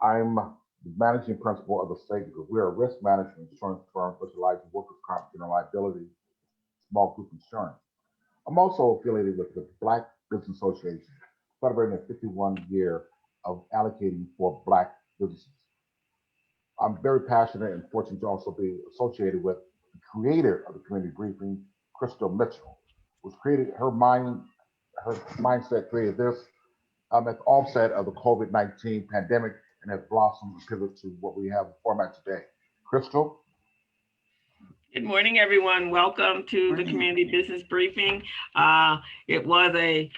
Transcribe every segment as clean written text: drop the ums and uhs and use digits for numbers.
I'm the managing principal of the state group. We're a risk management insurance firm specializing in workers' comp, general liability, small group insurance. I'm also affiliated with the Black Business Association, celebrating a 51 year of advocating for Black businesses. I'm very passionate and fortunate to also be associated with the creator of the community briefing, Crystal Mitchell, which created her mindset created this at the offset of the COVID-19 pandemic and has blossomed and pivoted to what we have format today. Crystal? Good morning, everyone. Welcome to the Community Business Briefing. It was an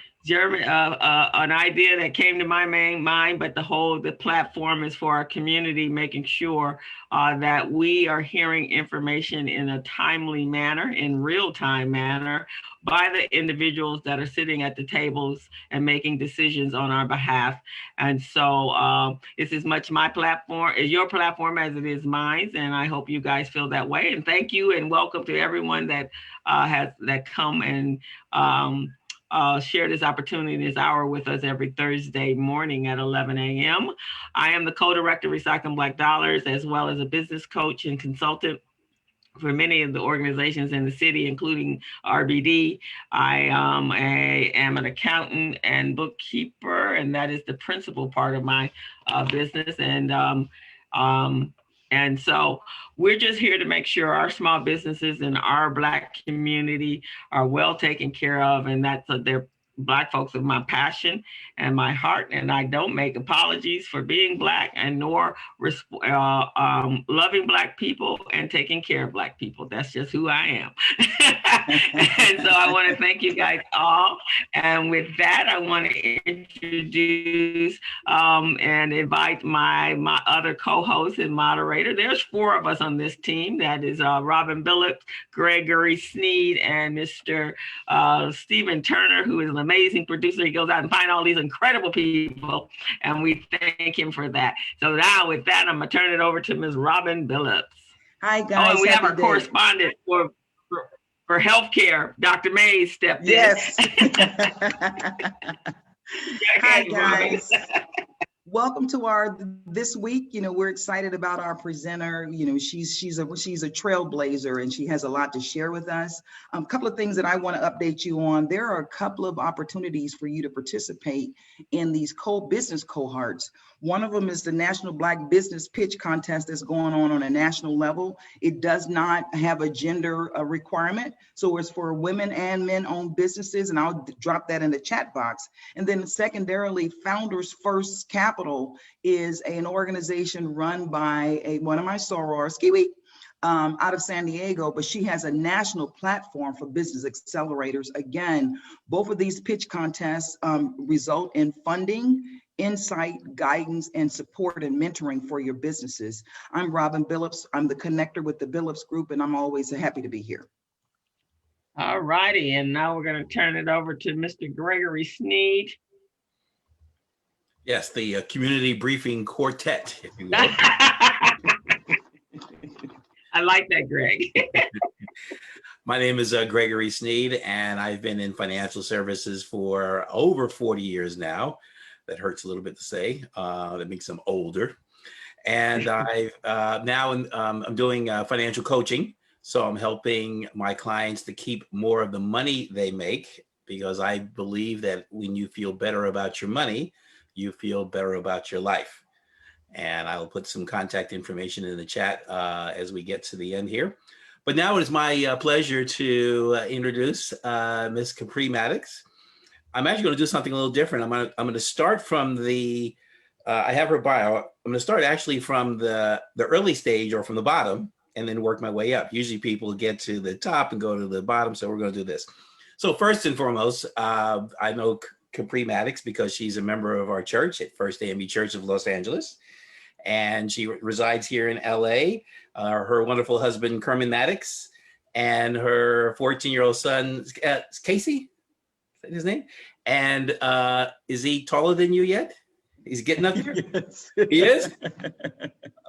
idea that came to my main mind, but the platform is for our community, making sure that we are hearing information in a timely manner, in real-time manner, by the individuals that are sitting at the tables and making decisions on our behalf. And so it's as much my platform, is your platform as it is mine. And I hope you guys feel that way. And thank you and welcome to everyone that come and share this opportunity, this hour with us every Thursday morning at 11 a.m. I am the co-director of Recycling Black Dollars, as well as a business coach and consultant for many of the organizations in the city, including RBD. I am an accountant and bookkeeper, and that is the principal part of my business. And so we're just here to make sure our small businesses and our Black community are well taken care of, and that's they're Black folks of my passion and my heart, and I don't make apologies for being Black and nor loving Black people and taking care of Black people. That's just who I am. And so I want to thank you guys all. And with that, I want to introduce and invite my other co-host and moderator. There's 4 of us on this team. That is Robin Billups, Gregory Sneed, and Mr. Stephen Turner, who is an amazing producer. He goes out and finds all these incredible people, and we thank him for that. So now with that, I'm gonna turn it over to Ms. Robin Billups. Hi guys. And we have our correspondent for healthcare, Dr. Mays stepped in. Yes. Hi guys. Welcome to this week. We're excited about our presenter. She's a trailblazer and she has a lot to share with us. A couple of things that I want to update you on. There are a couple of opportunities for you to participate in these business cohorts. One of them is the National Black Business Pitch Contest that's going on a national level. It does not have a gender requirement. So it's for women and men-owned businesses, and I'll drop that in the chat box. And then secondarily, Founders First Capital is an organization run by one of my sorors, Kiwi, out of San Diego, but she has a national platform for business accelerators. Again, both of these pitch contests result in funding, insight, guidance, and support and mentoring for your businesses. I'm Robin Billups. I'm the connector with the Billups Group, and I'm always happy to be here. All righty, and now we're going to turn it over to Mr. Gregory Sneed. Yes, the community briefing quartet, if you will. I like that, Greg. My name is Gregory Sneed, and I've been in financial services for over 40 years now. That hurts a little bit to say. That makes them older. And I'm doing financial coaching. So I'm helping my clients to keep more of the money they make, because I believe that when you feel better about your money, you feel better about your life. And I will put some contact information in the chat as we get to the end here. But now it is my pleasure to introduce Ms. Capri Maddox. I'm actually going to do something a little different. I'm going to start from I have her bio. I'm going to start actually from the early stage or from the bottom and then work my way up. Usually people get to the top and go to the bottom. So we're going to do this. So first and foremost, I know Capri Maddox because she's a member of our church at First AME Church of Los Angeles. And she resides here in LA. Her wonderful husband, Kerman Maddox, and her 14-year-old son, Casey, is that his name? And is he taller than you yet? He's getting up there? Yes. He is?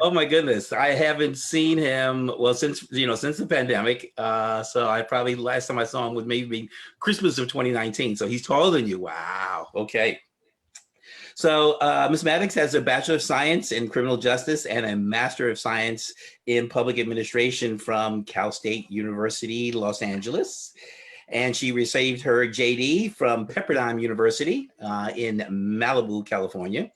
Oh my goodness. I haven't seen him, well, since the pandemic. So I probably, last time I saw him would maybe be Christmas of 2019. So he's taller than you. Wow. Okay. So Ms. Maddox has a Bachelor of Science in Criminal Justice and a Master of Science in Public Administration from Cal State University, Los Angeles. And she received her JD from Pepperdine University in Malibu, California.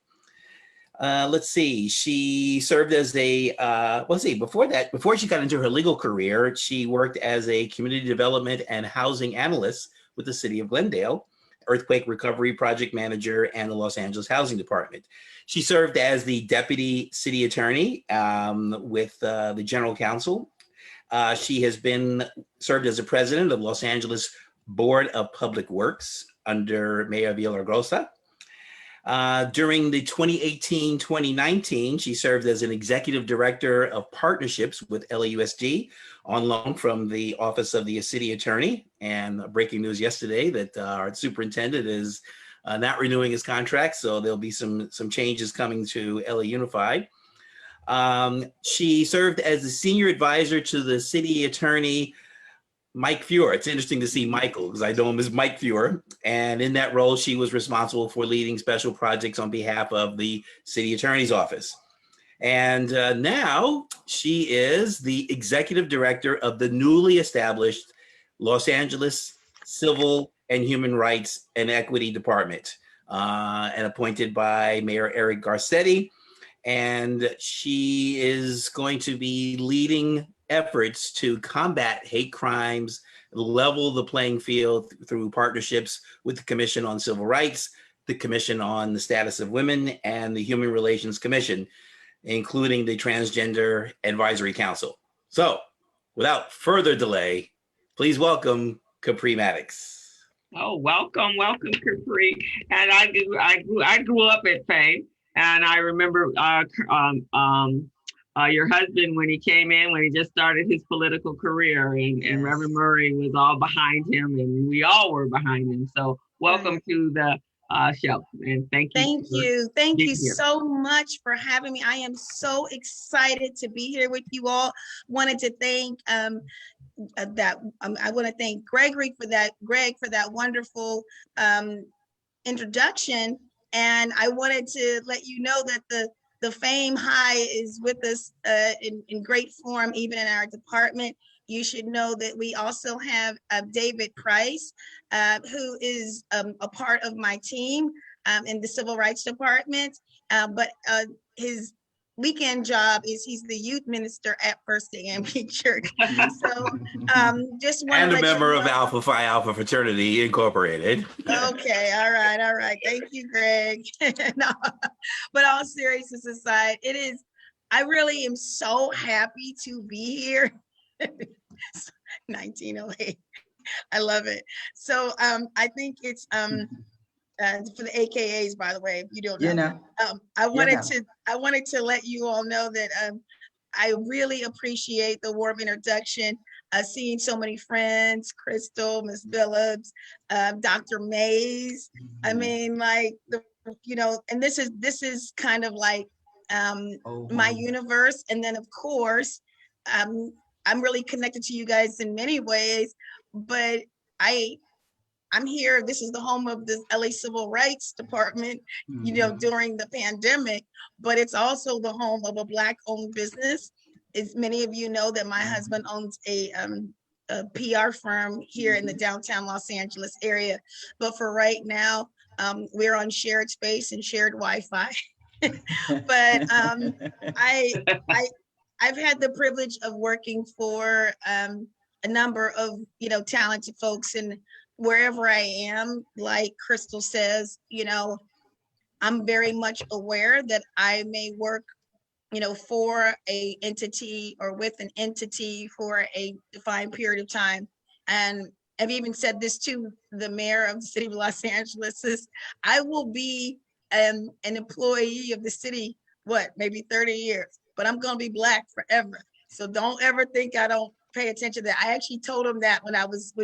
Let's see, she served as before she got into her legal career, she worked as a community development and housing analyst with the city of Glendale, earthquake recovery project manager, and the Los Angeles Housing Department. She served as the deputy city attorney with the general counsel. She has served as the president of Los Angeles Board of Public Works under Mayor Villaraigosa. During the 2018-2019, she served as an executive director of partnerships with LAUSD on loan from the Office of the City Attorney. And breaking news yesterday that our superintendent is not renewing his contract, so there'll be some changes coming to LA Unified. She served as the senior advisor to the city attorney, Mike Fuhr. It's interesting to see Michael because I know him as Mike Fuhr. And in that role, she was responsible for leading special projects on behalf of the city attorney's office. And now she is the executive director of the newly established Los Angeles Civil and Human Rights and Equity Department, and appointed by Mayor Eric Garcetti. And she is going to be leading efforts to combat hate crimes, level the playing field through partnerships with the Commission on Civil Rights, the Commission on the Status of Women, and the Human Relations Commission, including the Transgender Advisory Council. So without further delay, please welcome Capri Maddox. Oh, welcome, Capri. And I grew up at Fame, and I remember your husband when he came in, when he just started his political career, and Reverend Murray was all behind him, and we all were behind him. So welcome to the show, and thank you. Thank you so much for having me. I am so excited to be here with you all. Wanted to thank I want to thank Greg for that wonderful introduction, and I wanted to let you know that the Fame High is with us in great form, even in our department. You should know that we also have David Price, who is a part of my team in the Civil Rights Department, but his weekend job is he's the youth minister at First AM Church. So just want and a member of Alpha Phi Alpha Fraternity Incorporated. Okay, all right. Thank you, Greg. No, but all seriousness aside, I really am so happy to be here. 1908. I love it. So I think it's for the AKAs, by the way, if you don't know. I wanted to let you all know that I really appreciate the warm introduction. Seeing so many friends, Crystal, Ms. Billups, Dr. Mays. I mean, like and this is kind of like my universe. And then of course, I'm really connected to you guys in many ways, but I'm here. This is the home of the LA Civil Rights Department, during the pandemic, but it's also the home of a Black-owned business. As many of you know that my husband owns a PR firm here in the downtown Los Angeles area. But for right now, we're on shared space and shared Wi-Fi. But I've had the privilege of working for a number of talented folks, and wherever I am, like Crystal says, I'm very much aware that I may work for a entity or with an entity for a defined period of time. And I've even said this to the mayor of the city of Los Angeles, is I will be an employee of the city, maybe 30 years, but I'm going to be Black forever. So don't ever think I don't pay attention to that. I actually told him that when I was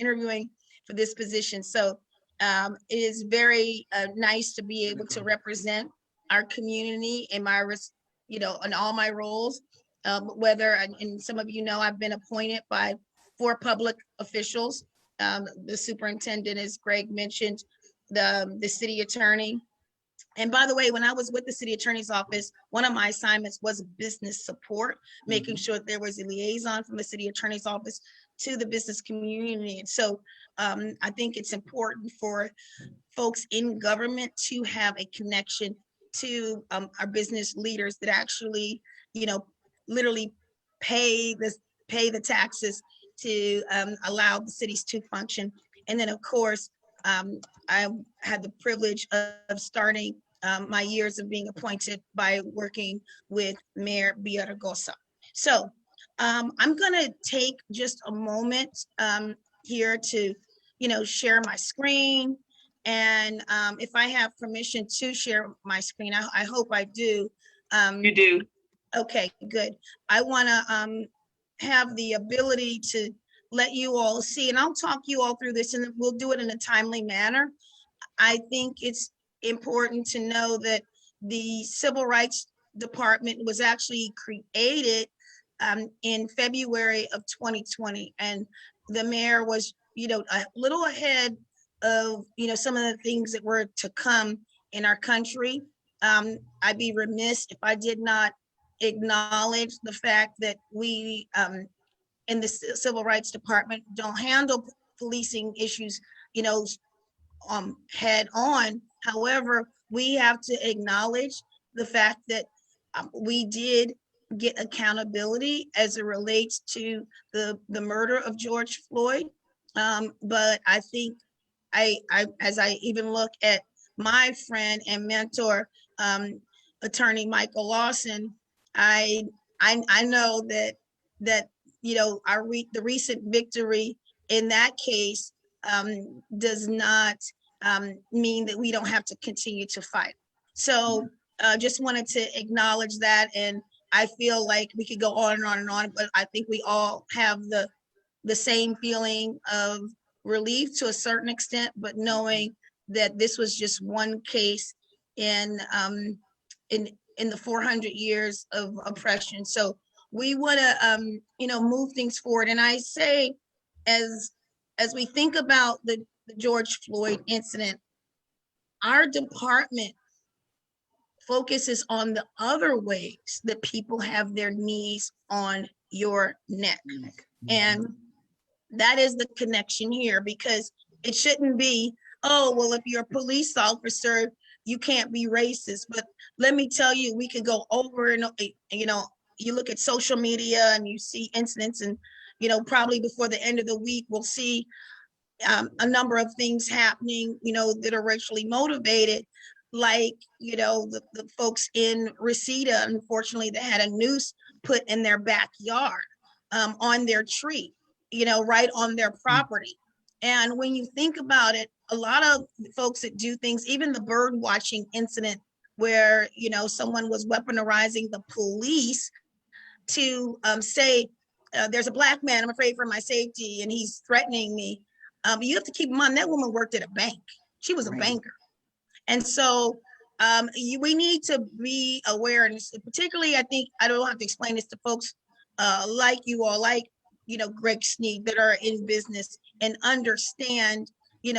interviewing for this position. So it is very nice to be able to represent our community in my in all my roles, whether, and some of I've been appointed by 4 public officials, the superintendent, as Greg mentioned, the city attorney, And by the way, when I was with the city attorney's office, one of my assignments was business support, making sure that there was a liaison from the city attorney's office to the business community. And so I think it's important for folks in government to have a connection to our business leaders that actually, literally pay the taxes to allow the cities to function. And then, of course, I had the privilege of starting my years of being appointed by working with Mayor Villaraigosa. So I'm going to take just a moment here to, share my screen. And if I have permission to share my screen, I hope I do. You do. Okay, good. I want to have the ability to let you all see, and I'll talk you all through this, and we'll do it in a timely manner. I think it's important to know that the Civil Rights Department was actually created in February of 2020, and the mayor was, a little ahead of, some of the things that were to come in our country. I'd be remiss if I did not acknowledge the fact that we in the Civil Rights Department don't handle policing issues, head on. However, we have to acknowledge the fact that we did get accountability as it relates to the murder of George Floyd. But I think as I even look at my friend and mentor, attorney Michael Lawson, I know that the recent victory in that case does not mean that we don't have to continue to fight. So just wanted to acknowledge that. And I feel like we could go on and on and on, but I think we all have the same feeling of relief to a certain extent, but knowing that this was just one case in the 400 years of oppression. So we want to move things forward. And I say, as we think about the George Floyd incident, our department focuses on the other ways that people have their knees on your neck. And that is the connection here, because it shouldn't be, oh, well, if you're a police officer, you can't be racist. But let me tell you, we could go over and, you look at social media and you see incidents, and, probably before the end of the week, we'll see a number of things happening, that are racially motivated, like, the folks in Reseda, unfortunately, that had a noose put in their backyard on their tree, right on their property. And when you think about it, a lot of folks that do things, even the bird watching incident where, someone was weaponizing the police to say, there's a Black man, I'm afraid for my safety, and he's threatening me. You have to keep in mind that woman worked at a bank. She was a banker. And so we need to be aware, and particularly, I think, I don't have to explain this to folks like you all, like, Greg Sneed, that are in business and understand,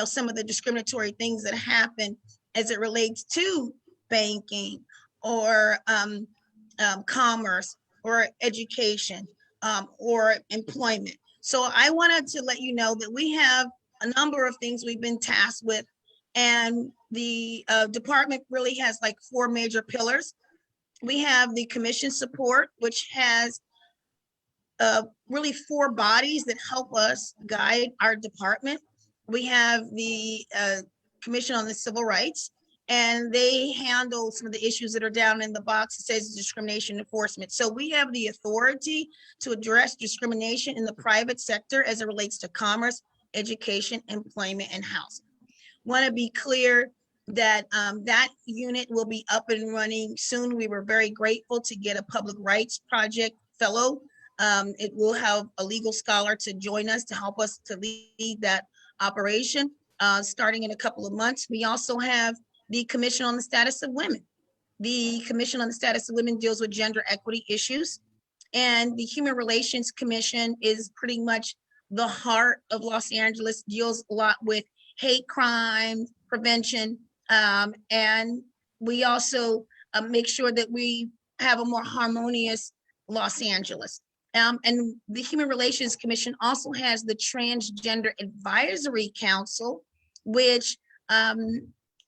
some of the discriminatory things that happen as it relates to banking or commerce or education or employment. So I wanted to let you know that we have a number of things we've been tasked with, and the department really has like 4 major pillars. We have the commission support, which has really 4 bodies that help us guide our department. We have the Commission on the Civil Rights, and they handle some of the issues that are down in the box that says discrimination enforcement. So we have the authority to address discrimination in the private sector as it relates to commerce, education, employment, and housing. Want to be clear that that unit will be up and running soon. We were very grateful to get a public rights project fellow. It will have a legal scholar to join us to help us to lead that operation starting in a couple of months. We also have the Commission on the Status of Women. The Commission on the Status of Women deals with gender equity issues, and the Human Relations Commission is pretty much the heart of Los Angeles, deals a lot with hate crime prevention, and we also make sure that we have a more harmonious Los Angeles. And the Human Relations Commission also has the Transgender Advisory Council, which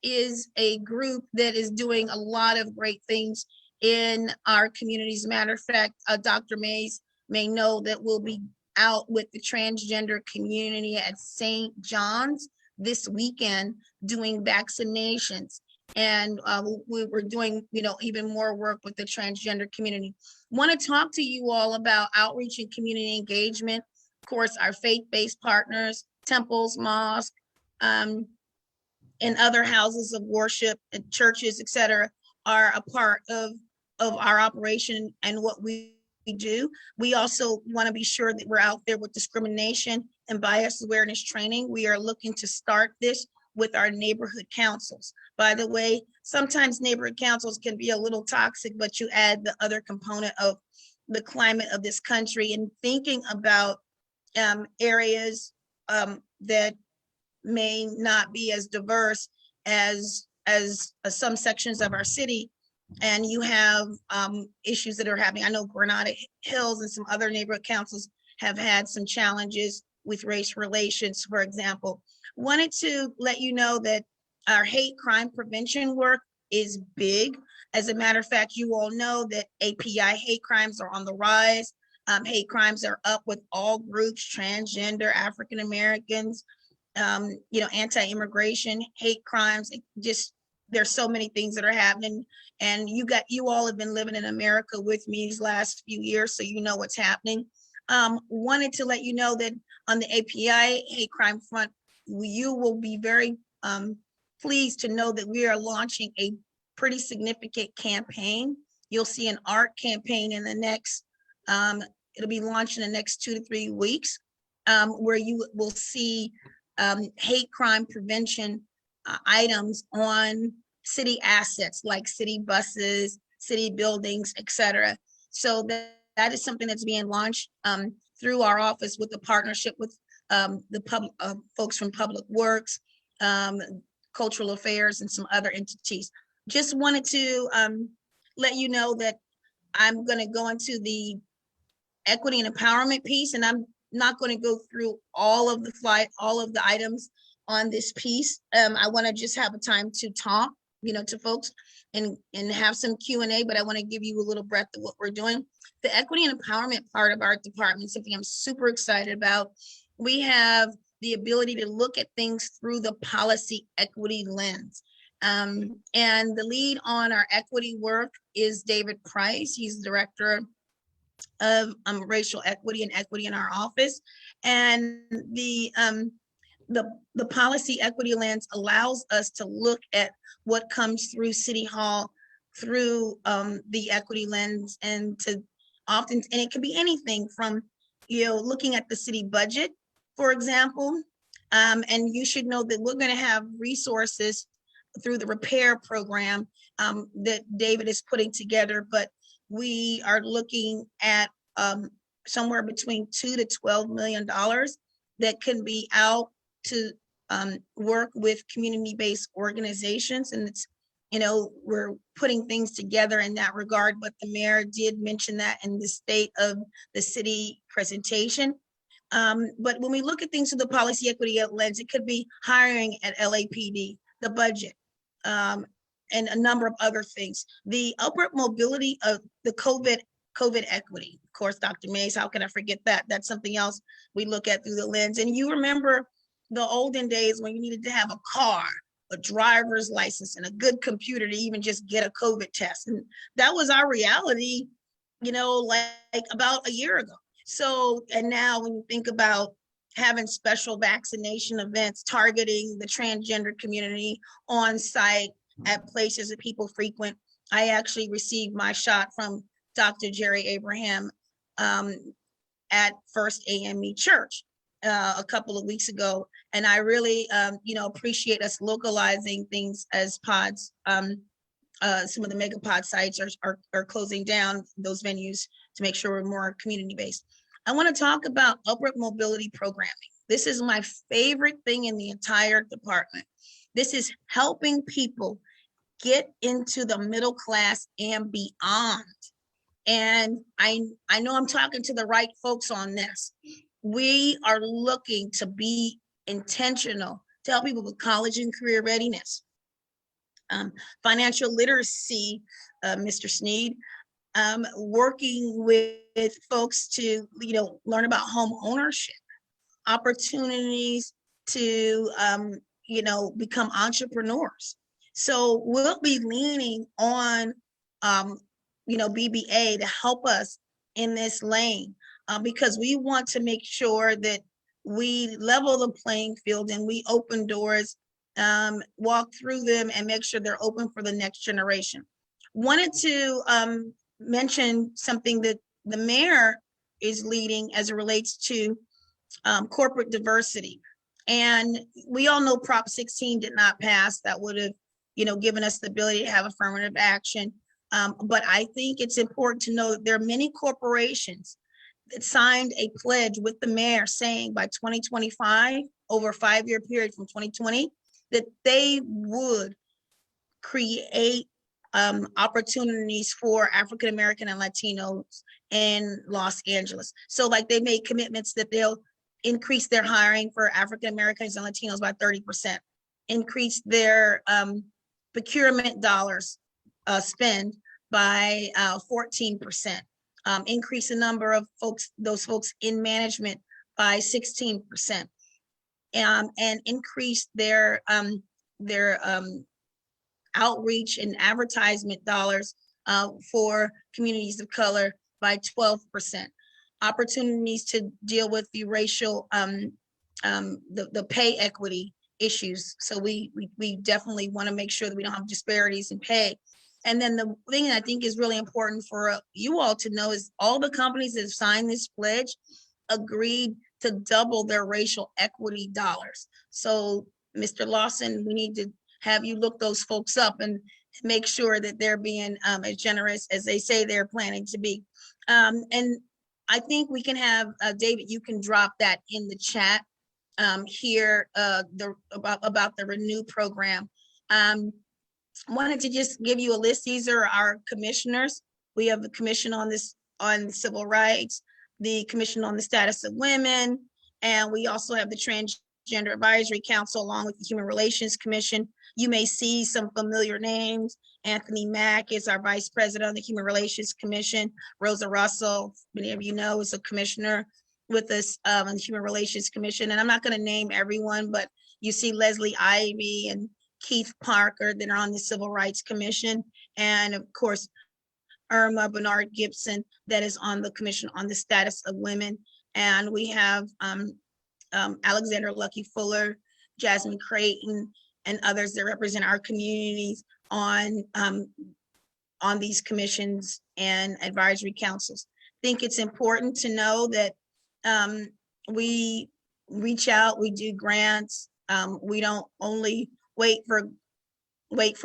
is a group that is doing a lot of great things in our communities. Matter of fact, Dr. Mays may know that we'll be out with the transgender community at St. John's this weekend doing vaccinations. And we were doing, even more work with the transgender community. Want to talk to you all about outreach and community engagement. Of course, our faith-based partners, temples, mosques, and other houses of worship and churches, et cetera, are a part of our operation and what we do. We also want to be sure that we're out there with discrimination and bias awareness training. We are looking to start this with our neighborhood councils. By the way, sometimes neighborhood councils can be a little toxic, but you add the other component of the climate of this country and thinking about areas that may not be as diverse as some sections of our city. And you have issues that are happening. I know Granada Hills and some other neighborhood councils have had some challenges with race relations, for example. Wanted to let you know that our hate crime prevention work is big. As a matter of fact, you all know that API hate crimes are on the rise. Hate crimes are up with all groups, transgender, African Americans, anti-immigration, hate crimes. There's so many things that are happening. And you all have been living in America with me these last few years, so you know what's happening. Wanted to let you know that on the API hate crime front, you will be very pleased to know that we are launching a pretty significant campaign. You'll see an art campaign in the next, it'll be launched in the next 2 to 3 weeks, where you will see hate crime prevention items on city assets like city buses, city buildings, etc. So that is something that's being launched through our office with the partnership with the folks from Public Works, Cultural Affairs, and some other entities. Just wanted to let you know that I'm going to go into the equity and empowerment piece, and I'm not going to go through all of the items on this piece. I want to just have a time to talk, to folks and have some Q&A, but I want to give you a little breadth of what we're doing. The equity and empowerment part of our department, something I'm super excited about. We have the ability to look at things through the policy equity lens. And the lead on our equity work is David Price. He's the director of racial equity and equity in our office. And the policy equity lens allows us to look at what comes through City Hall through the equity lens, and it can be anything from, looking at the city budget, for example. And you should know that we're going to have resources through the repair program that David is putting together, but we are looking at somewhere between $2 to $12 million that can be out to work with community-based organizations. And it's, we're putting things together in that regard, but the mayor did mention that in the state of the city presentation. But when we look at things through the policy equity lens, it could be hiring at LAPD, the budget, and a number of other things. The upward mobility of the COVID equity. Of course, Dr. Mays, how can I forget that? That's something else we look at through the lens. And you remember the olden days when you needed to have a car, a driver's license, and a good computer to even just get a COVID test. And that was our reality, like about a year ago. So, and now when you think about having special vaccination events targeting the transgender community on site at places that people frequent, I actually received my shot from Dr. Jerry Abraham at First AME Church a couple of weeks ago. And I really, appreciate us localizing things as pods. Some of the mega pod sites are closing down those venues to make sure we're more community-based. I want to talk about upward mobility programming. This is my favorite thing in the entire department. This is helping people get into the middle class and beyond. And I know I'm talking to the right folks on this. We are looking to be intentional to help people with college and career readiness. Financial literacy, Mr. Sneed, working with folks to, learn about home ownership, opportunities to, become entrepreneurs. So we'll be leaning on, BBA to help us in this lane, because we want to make sure that we level the playing field and we open doors, walk through them and make sure they're open for the next generation. Wanted to mention something that the mayor is leading as it relates to corporate diversity. And we all know Prop 16 did not pass. That would have, given us the ability to have affirmative action. But I think it's important to know that there are many corporations that signed a pledge with the mayor saying by 2025, over a 5-year period from 2020, that they would create opportunities for African American and Latinos in Los Angeles. So like they made commitments that they'll increase their hiring for African Americans and Latinos by 30%, increase their procurement dollars spend by 14%, increase the number of those folks in management by 16%, and increase their outreach and advertisement dollars for communities of color by 12%. Opportunities to deal with the racial, the pay equity issues. So we definitely want to make sure that we don't have disparities in pay. And then the thing that I think is really important for you all to know is all the companies that have signed this pledge agreed to double their racial equity dollars. So Mr. Lawson, we need to have you look those folks up and make sure that they're being as generous as they say they're planning to be. And I think we can have, David, you can drop that in the chat here about the Renew program. Wanted to just give you a list. These are our commissioners. We have the Commission on Civil Rights, the Commission on the Status of Women, and we also have the Transgender Advisory Council along with the Human Relations Commission. You may see some familiar names. Anthony Mack is our Vice President of the Human Relations Commission. Rosa Russell, many of you know, is a commissioner with us on the Human Relations Commission. And I'm not going to name everyone, but you see Leslie Ivy and Keith Parker that are on the Civil Rights Commission. And of course, Irma Bernard Gibson that is on the Commission on the Status of Women. And we have Alexander Lucky Fuller, Jasmine Creighton, and others that represent our communities on these commissions and advisory councils. I think it's important to know that we reach out, we do grants. We don't only wait for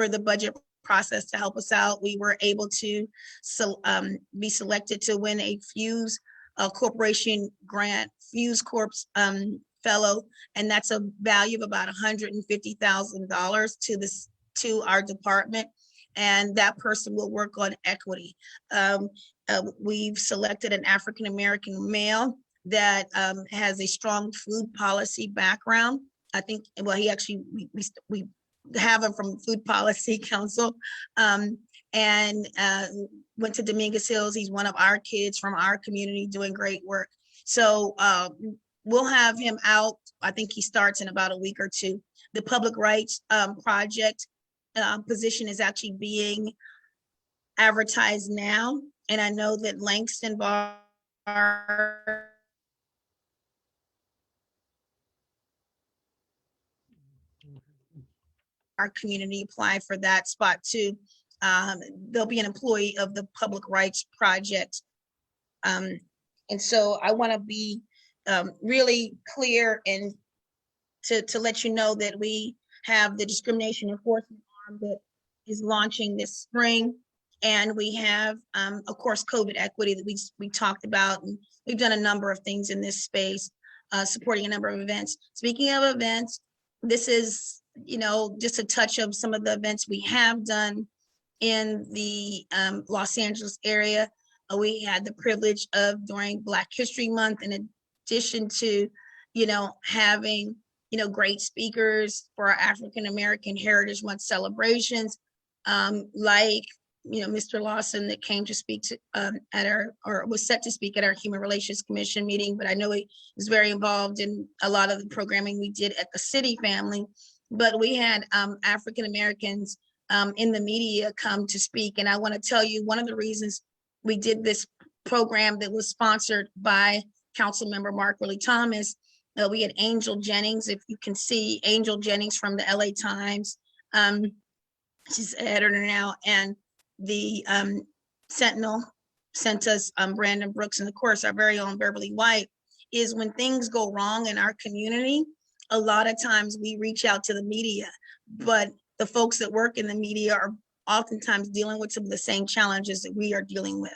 the budget process to help us out. We were able to be selected to win a Fuse Corporation grant, Fuse Corp's fellow, and that's a value of about $150,000 to our department, and that person will work on equity. We've selected an African American male that has a strong food policy background. I think, well, he actually, we have him from Food Policy Council, and went to Dominguez Hills. He's one of our kids from our community doing great work. So we'll have him out. I think he starts in about a week or two. The Public Rights Project position is actually being advertised now. And I know that Langston Bar our community apply for that spot too. They'll be an employee of the Public Rights Project. And so I want to be really clear and to let you know that we have the discrimination enforcement arm that is launching this spring. And we have, of course, COVID equity that we talked about. And we've done a number of things in this space, supporting a number of events. Speaking of events, this is just a touch of some of the events we have done in the Los Angeles area. We had the privilege of during Black History Month, in addition to, having, great speakers for our African American Heritage Month celebrations, like, Mr. Lawson that came to speak to, was set to speak at our Human Relations Commission meeting, but I know he was very involved in a lot of the programming we did at the city family. But we had African Americans in the media come to speak. And I want to tell you, one of the reasons we did this program that was sponsored by Councilmember Mark Riley Thomas, we had Angel Jennings, if you can see Angel Jennings from the LA Times. She's the editor now, and the Sentinel sent us Brandon Brooks, and of course our very own Beverly White. Is when things go wrong in our community, a lot of times we reach out to the media, but the folks that work in the media are oftentimes dealing with some of the same challenges that we are dealing with.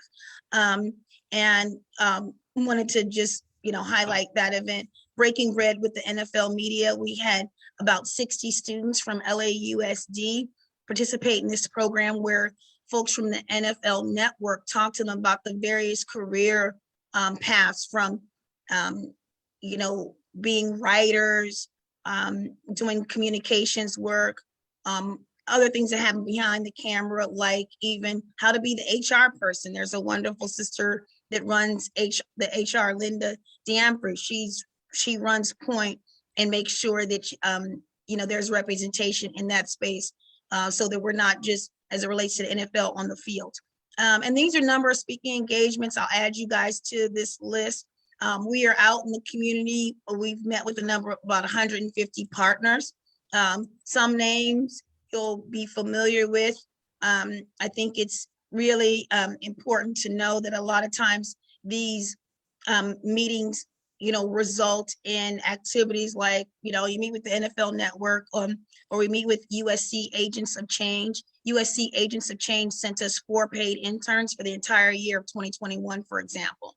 Wanted to just, highlight that event. Breaking Bread with the NFL media. We had about 60 students from LAUSD participate in this program, where folks from the NFL network talk to them about the various career paths, from, being writers, doing communications work, other things that happen behind the camera, like even how to be the HR person. There's a wonderful sister that runs the HR, Linda D'Ampre. She runs Point and makes sure that there's representation in that space, so that we're not just, as it relates to the NFL, on the field. And these are a number of speaking engagements. I'll add you guys to this list. We are out in the community. We've met with a number of about 150 partners. Some names you'll be familiar with. I think it's really important to know that a lot of times these meetings, result in activities like, you meet with the NFL network, or we meet with USC Agents of Change. USC Agents of Change sent us 4 paid interns for the entire year of 2021, for example.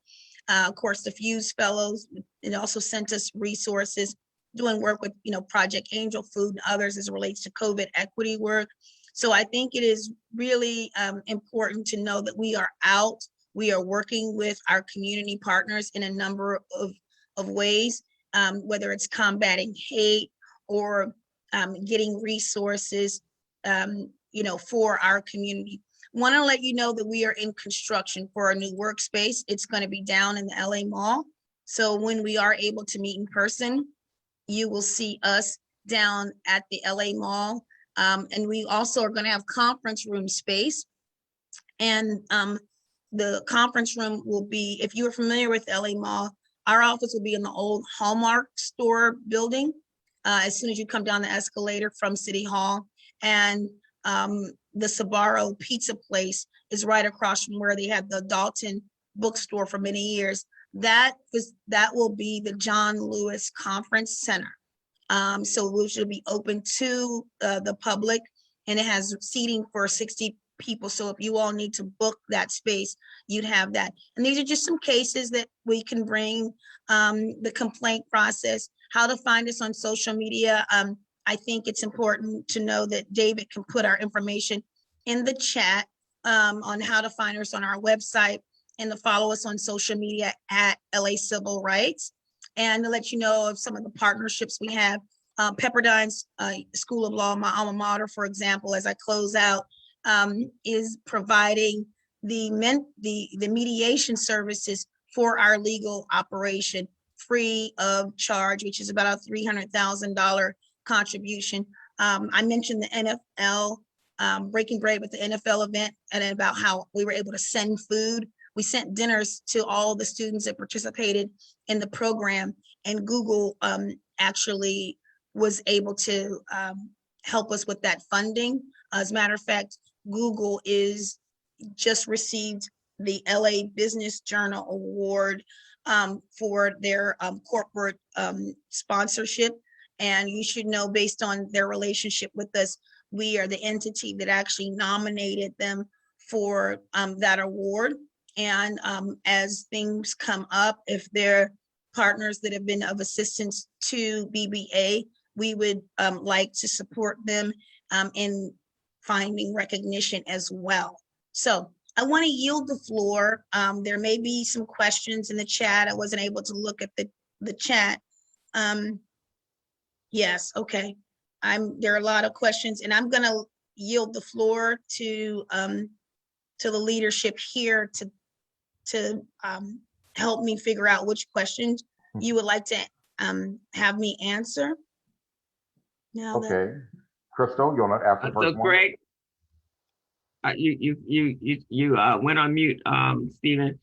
Of course, the Fuse Fellows, it also sent us resources, doing work with, Project Angel Food and others as it relates to COVID equity work. So I think it is really important to know that we are out. We are working with our community partners in a number of ways, whether it's combating hate or getting resources, for our community. Want to let you know that we are in construction for a new workspace. It's going to be down in the LA Mall. So when we are able to meet in person, you will see us down at the LA Mall. And we also are going to have conference room space. And the conference room will be, if you are familiar with LA Mall, our office will be in the old Hallmark store building as soon as you come down the escalator from City Hall. And the Sbarro pizza place is right across from where they had the Dalton bookstore for many years. That will be the John Lewis Conference Center. So which will be open to the public, and it has seating for 60 people. So if you all need to book that space, you'd have that. And these are just some cases that we can bring, the complaint process, how to find us on social media. I think it's important to know that David can put our information in the chat on how to find us on our website, and to follow us on social media at LA Civil Rights, and to let you know of some of the partnerships we have. Pepperdine's School of Law, my alma mater, for example, as I close out, is providing the mediation services for our legal operation free of charge, which is about a $300,000 contribution. I mentioned the NFL, Breaking Bread with the NFL event, and about how we were able to send food. We sent dinners to all the students that participated in the program, and Google actually was able to help us with that funding. As a matter of fact, Google is just received the LA Business Journal Award for their corporate sponsorship. And you should know, based on their relationship with us, we are the entity that actually nominated them for that award. And as things come up, if they're partners that have been of assistance to BBA, we would like to support them in finding recognition as well. So I want to yield the floor. There may be some questions in the chat. I wasn't able to look at the chat. Yes, okay. There are a lot of questions, and I'm going to yield the floor to the leadership here to help me figure out which questions you would like to have me answer. Now okay, Crystal, you want to ask the first one? So Greg, you went on mute, Stephen.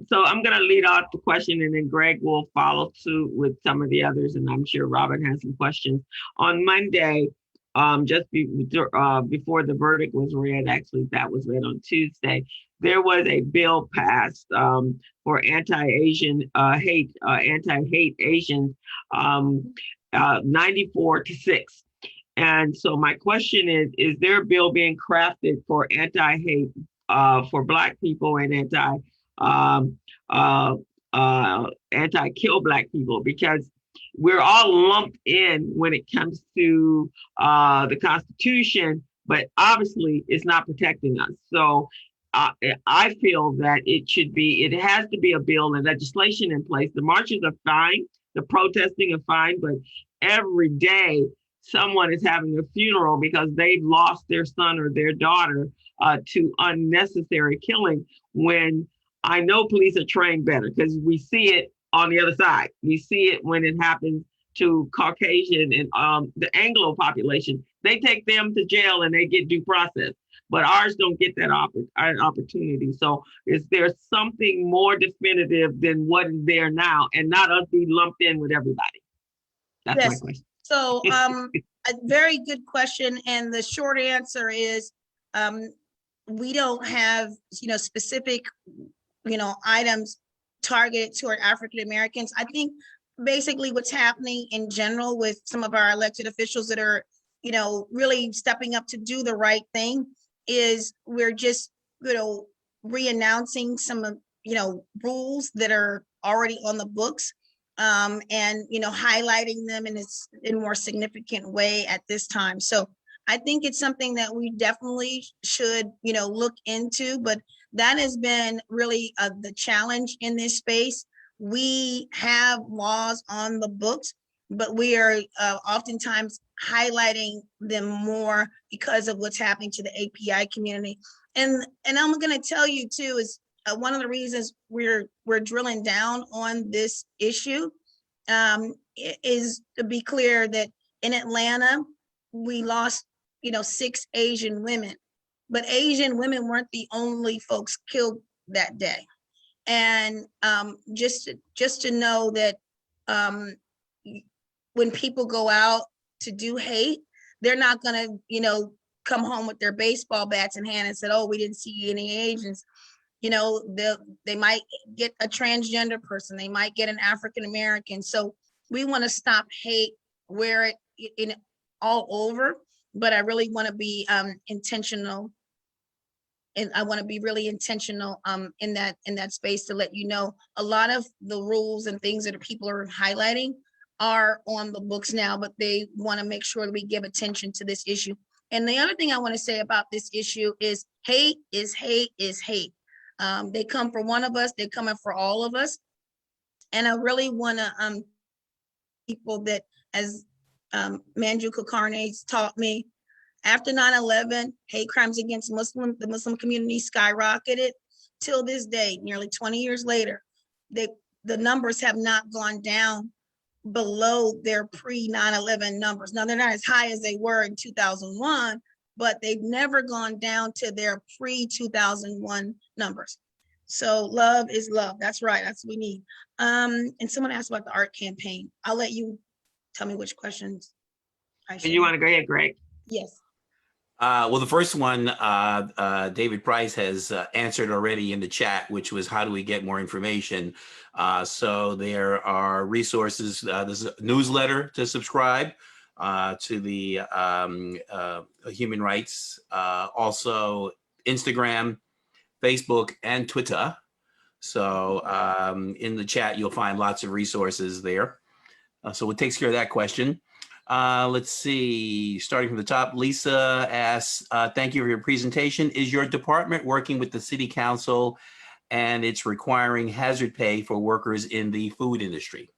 So I'm going to lead off the question, and then Greg will follow suit with some of the others, and I'm sure Robin has some questions. On Monday, just before the verdict was read, actually that was read on Tuesday, there was a bill passed for anti-Asian hate, anti-hate Asians, 94-6. And so my question is there a bill being crafted for anti-hate for Black people and anti-kill Black people? Because we're all lumped in when it comes to the Constitution, but obviously it's not protecting us. So I feel that it has to be a bill and legislation in place. The marches are fine, the protesting are fine, but every day someone is having a funeral because they've lost their son or their daughter to unnecessary killing, when I know police are trained better, because we see it on the other side. We see it when it happens to Caucasian and the Anglo population. They take them to jail and they get due process, but ours don't get that opportunity. So is there something more definitive than what is there now, and not us be lumped in with everybody? That's my question. So a very good question. And the short answer is we don't have, specific, items targeted toward African Americans. I think basically what's happening in general with some of our elected officials that are, really stepping up to do the right thing is we're just, re-announcing some of, rules that are already on the books. And highlighting them in a more significant way at this time. So I think it's something that we definitely should, look into, but that has been really the challenge in this space. We have laws on the books, but we are oftentimes highlighting them more because of what's happening to the API community. And I'm going to tell you too, is one of the reasons we're drilling down on this issue is to be clear that in Atlanta, we lost, 6 Asian women, but Asian women weren't the only folks killed that day. And just to know that when people go out to do hate, they're not gonna, come home with their baseball bats in hand and said, "Oh, we didn't see any Asians." They might get a transgender person, they might get an African American. So we want to stop hate where it in all over, but I really want to be intentional, and I want to be really intentional in that space to let you know a lot of the rules and things that people are highlighting are on the books now, but they want to make sure that we give attention to this issue. And the other thing I want to say about this issue is hate is hate is hate. They come for one of us, they're coming for all of us. And I really want to people that, as Manju Kulkarni's taught me, after 9/11, hate crimes against the Muslim community skyrocketed. Till this day, nearly 20 years later, the numbers have not gone down below their pre-9/11 numbers. Now, they're not as high as they were in 2001, but they've never gone down to their pre-2001 numbers. So love is love. That's right. That's what we need. And someone asked about the art campaign. I'll let you tell me which questions I should. You want to go ahead, Greg? Yes. Well, the first one, David Price has answered already in the chat, which was how do we get more information? So there are resources. There's a newsletter to subscribe to the human rights, also Instagram, Facebook, and Twitter. So in the chat, you'll find lots of resources there. So it takes care of that question. Let's see, starting from the top, Lisa asks, thank you for your presentation. Is your department working with the city council and it's requiring hazard pay for workers in the food industry?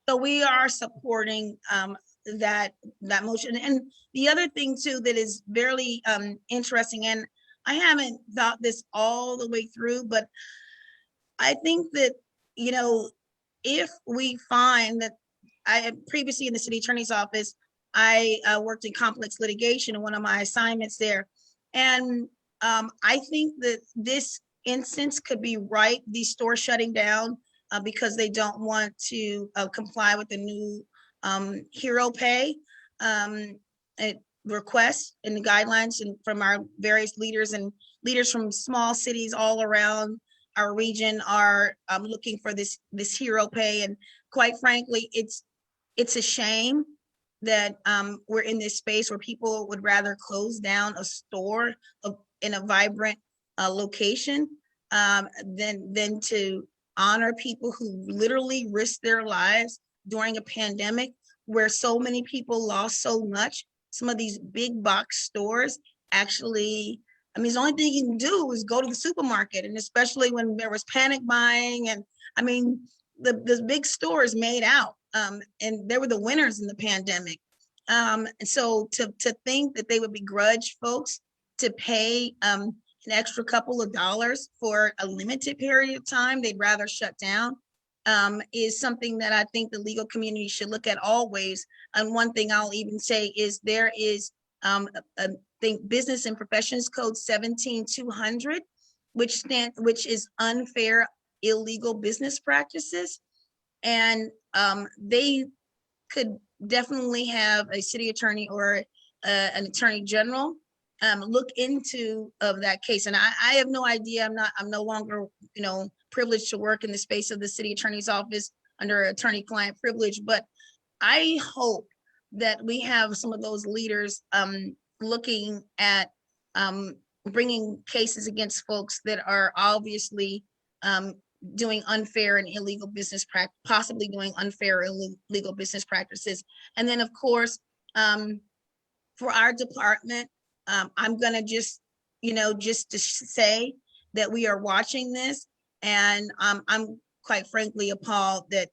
So we are supporting that motion. And the other thing too that is very interesting, and I haven't thought this all the way through, but I think that, you know, if we find that, I previously in the city attorney's office, I worked in complex litigation in one of my assignments there. And I think that this instance could be right, these stores shutting down because they don't want to comply with the new hero pay requests and the guidelines and from our various leaders, and leaders from small cities all around our region are looking for this hero pay. And quite frankly, it's a shame that we're in this space where people would rather close down a store in a vibrant location than to honor people who literally risked their lives during a pandemic where so many people lost so much. Some of these big box stores actually, I mean, the only thing you can do is go to the supermarket, and especially when there was panic buying, and I mean, the big stores made out, and they were the winners in the pandemic. And so to think that they would begrudge folks to pay an extra couple of dollars for a limited period of time, they'd rather shut down, is something that I think the legal community should look at always. And one thing I'll even say is there is a think Business and Professions Code 17200, which is unfair illegal business practices. And they could definitely have a city attorney or an attorney general look into that case. And I have no idea. I'm no longer, you know, privileged to work in the space of the city attorney's office under attorney-client privilege. But I hope that we have some of those leaders looking at bringing cases against folks that are obviously doing unfair and illegal business practice, possibly doing unfair or illegal business practices. And then, of course, for our department, I'm gonna just to say that we are watching this, and I'm quite frankly appalled that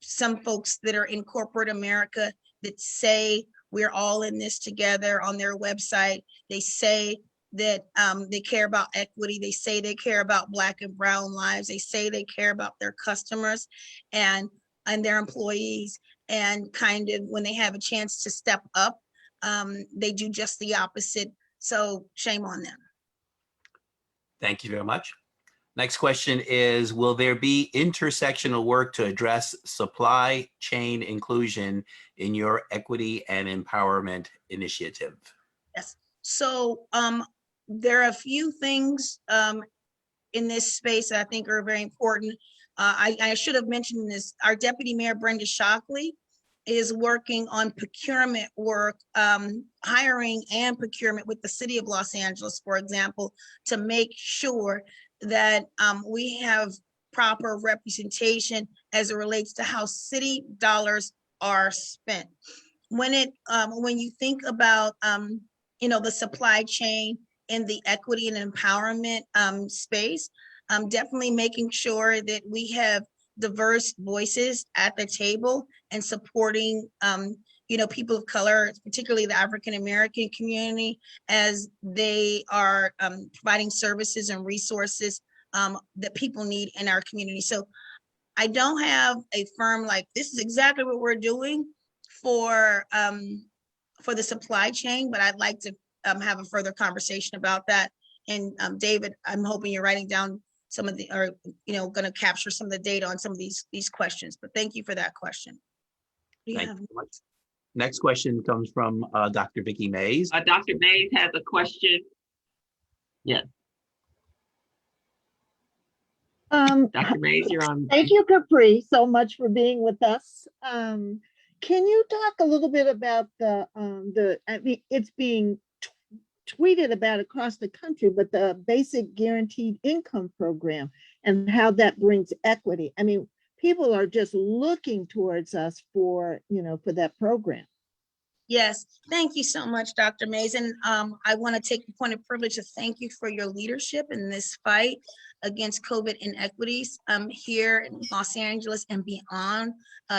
some folks that are in corporate America that say we're all in this together on their website, they say that they care about equity, they say they care about Black and brown lives, they say they care about their customers and their employees, and kind of when they have a chance to step up, they do just the opposite. So shame on them. Thank you very much. Next question is, will there be intersectional work to address supply chain inclusion in your equity and empowerment initiative? Yes. So there are a few things in this space that I think are very important. I should have mentioned this. Our Deputy Mayor, Brenda Shockley, is working on procurement work, hiring and procurement with the City of Los Angeles, for example, to make sure that we have proper representation as it relates to how city dollars are spent. When you think about the supply chain in the equity and empowerment space, definitely making sure that we have diverse voices at the table and supporting people of color, particularly the African American community, as they are providing services and resources that people need in our community. So I don't have a firm like this is exactly what we're doing for the supply chain, but I'd like to have a further conversation about that. And David, I'm hoping you're writing down some of the, or going to capture some of the data on some of these questions. But thank you for that question. Thank you so much. Next question comes from Dr. Vicki Mays. Dr. Mays has a question. Yes. Dr. Mays, you're on. Thank you, Capri, so much for being with us. Can you talk a little bit about it's being tweeted about across the country, but the basic guaranteed income program and how that brings equity? I mean, people are just looking towards us for that program. Yes, thank you so much, Dr. Mays. And I want to take the point of privilege to thank you for your leadership in this fight against COVID inequities here in Los Angeles and beyond.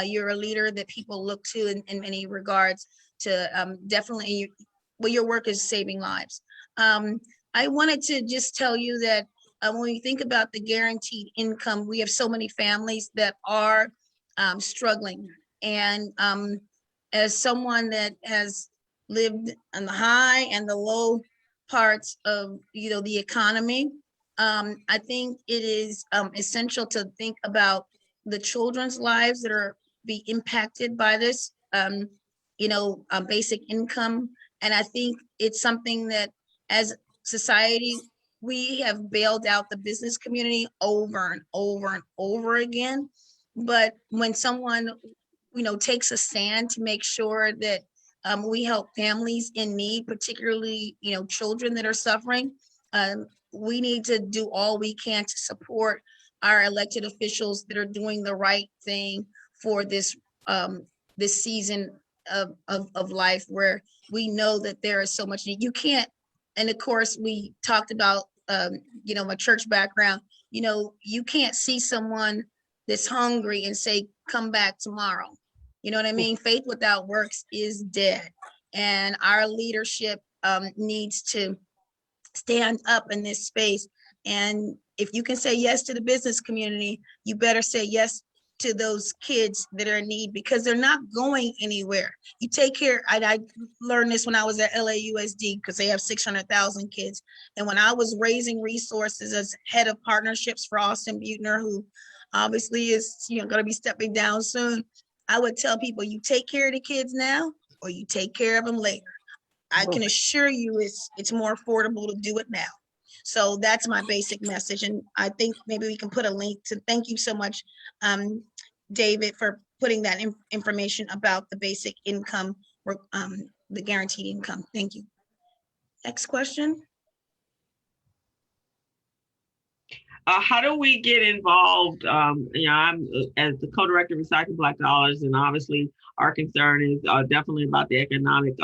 You're a leader that people look to in many regards to definitely, well, your work is saving lives. I wanted to just tell you that when you think about the guaranteed income, we have so many families that are struggling. And as someone that has lived on the high and the low parts of the economy, I think it is essential to think about the children's lives that are be impacted by this basic income. And I think it's something that as society, we have bailed out the business community over and over and over again. But when someone takes a stand to make sure that we help families in need, particularly children that are suffering, we need to do all we can to support our elected officials that are doing the right thing for this this season of life, where we know that there is so much need. You can't, and of course we talked about my church background. You can't see someone that's hungry and say, come back tomorrow. You know what I mean? Faith without works is dead. And our leadership needs to stand up in this space. And if you can say yes to the business community, you better say yes to those kids that are in need, because they're not going anywhere. You take care. I learned this when I was at LAUSD, because they have 600,000 kids. And when I was raising resources as head of partnerships for Austin Butner, who obviously is going to be stepping down soon, I would tell people, you take care of the kids now, or you take care of them later. I can assure you it's more affordable to do it now. So that's my basic message. And I think maybe we can put a link to, thank you so much, David, for putting that information about the basic income, the guaranteed income. Thank you. Next question. How do we get involved? I'm as the co-director of Recycle Black Dollars, and obviously our concern is definitely about the economic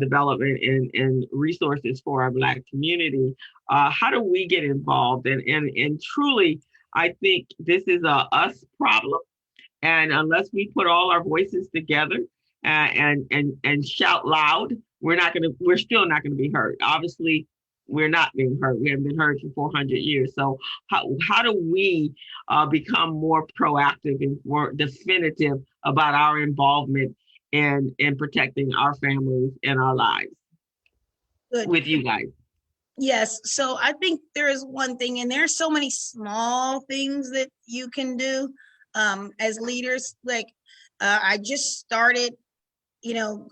development and resources for our Black community. How do we get involved? And truly, I think this is a us problem. And unless we put all our voices together and shout loud, we're still not gonna be heard. Obviously, we're not being heard. We haven't been heard for 400 years. So how do we become more proactive and more definitive about our involvement in protecting our families and our lives? Good. With you guys? Yes. So I think there is one thing, and there's so many small things that you can do as leaders. Like I just started,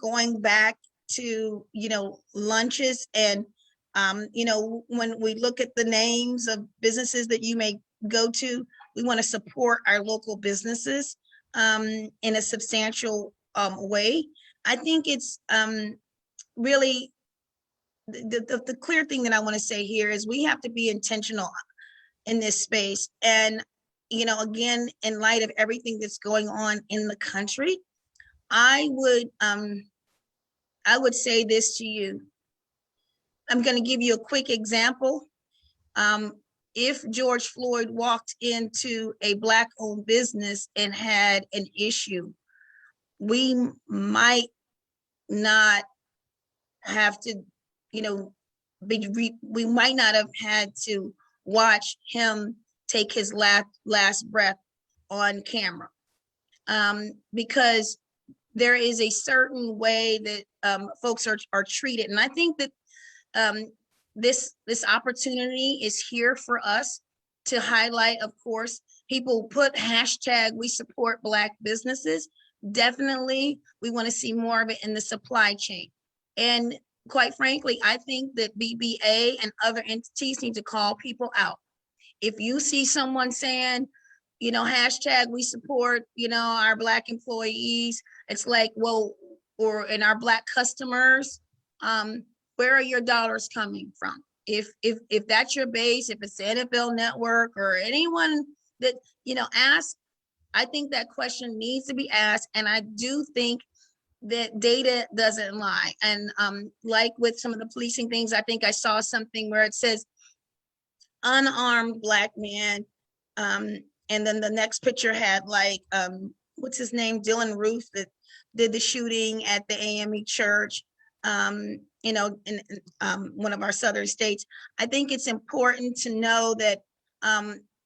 going back to, lunches, and when we look at the names of businesses that you may go to, we want to support our local businesses in a substantial way. I think it's really the clear thing that I want to say here is we have to be intentional in this space. And, again, in light of everything that's going on in the country, I would say this to you. I'm going to give you a quick example. If George Floyd walked into a Black-owned business and had an issue, we might not have to, we might not have had to watch him take his last breath on camera, because there is a certain way that folks are treated. And I think that this opportunity is here for us to highlight. Of course, people put hashtag we support Black businesses. Definitely, we want to see more of it in the supply chain. And quite frankly, I think that BBA and other entities need to call people out. If you see someone saying, hashtag we support, our Black employees, it's like, well, and our Black customers, where are your dollars coming from? If that's your base, if it's the NFL Network or anyone that, ask, I think that question needs to be asked. And I do think that data doesn't lie. And like with some of the policing things, I think I saw something where it says unarmed Black man. And then the next picture had like, what's his name? Dylan Roof that did the shooting at the AME church, you know, in one of our southern states. I think it's important to know that,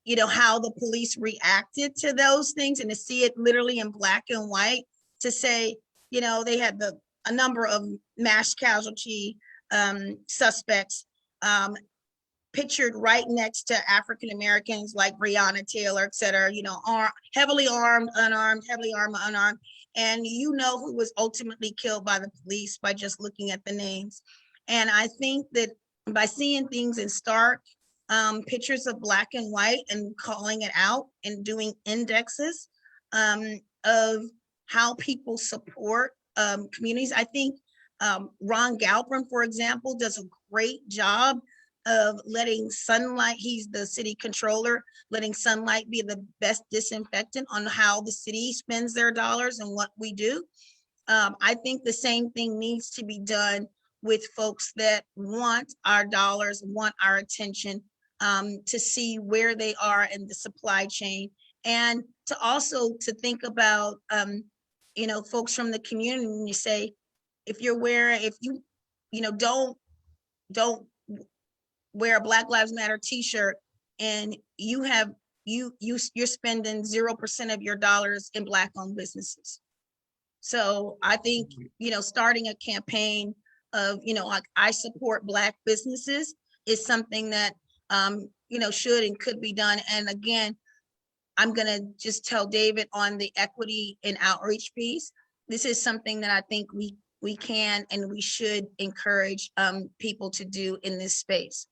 you know, how the police reacted to those things and to see it literally in black and white, to say, you know, they had a number of mass casualty suspects pictured right next to African Americans like Breonna Taylor, et cetera, you know, heavily armed, unarmed, heavily armed, unarmed. And you know who was ultimately killed by the police by just looking at the names. And I think that by seeing things in stark pictures of black and white and calling it out and doing indexes of how people support communities, I think Ron Galpern, for example, does a great job of letting sunlight, he's the city controller, letting sunlight be the best disinfectant on how the city spends their dollars and what we do. I think the same thing needs to be done with folks that want our dollars, want our attention, to see where they are in the supply chain, and to also to think about, you know, folks from the community. And you say, if you're wearing, if you know, don't wear a Black Lives Matter t-shirt and you have, you're spending 0% of your dollars in Black owned businesses. So I think, you know, starting a campaign of, you know, like I support Black businesses is something that, you know, should and could be done. And again, I'm gonna just tell David on the equity and outreach piece, this is something that I think we can and we should encourage people to do in this space.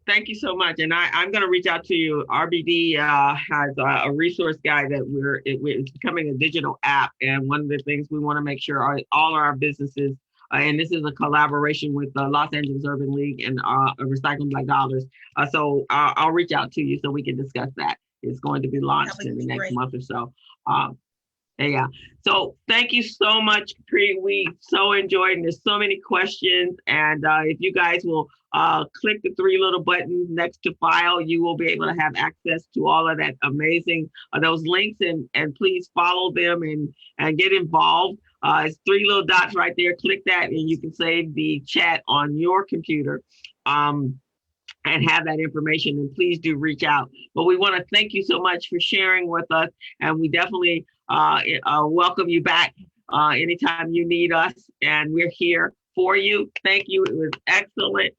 Thank you so much. And I'm going to reach out to you. RBD has a resource guide that it's becoming a digital app. And one of the things we want to make sure are all our businesses, and this is a collaboration with the Los Angeles Urban League and Recycling Black Dollars. So I'll reach out to you so we can discuss that. It's going to be launched in the next month or so. Yeah. So thank you so much, Capri. We so enjoyed, and there's so many questions. And if you guys will click the three little buttons next to file, you will be able to have access to all of that amazing, those links, and please follow them and get involved. It's three little dots right there. Click that and you can save the chat on your computer. And have that information, and please do reach out. But we want to thank you so much for sharing with us, and we definitely welcome you back anytime you need us, and we're here for you. Thank you. It was excellent.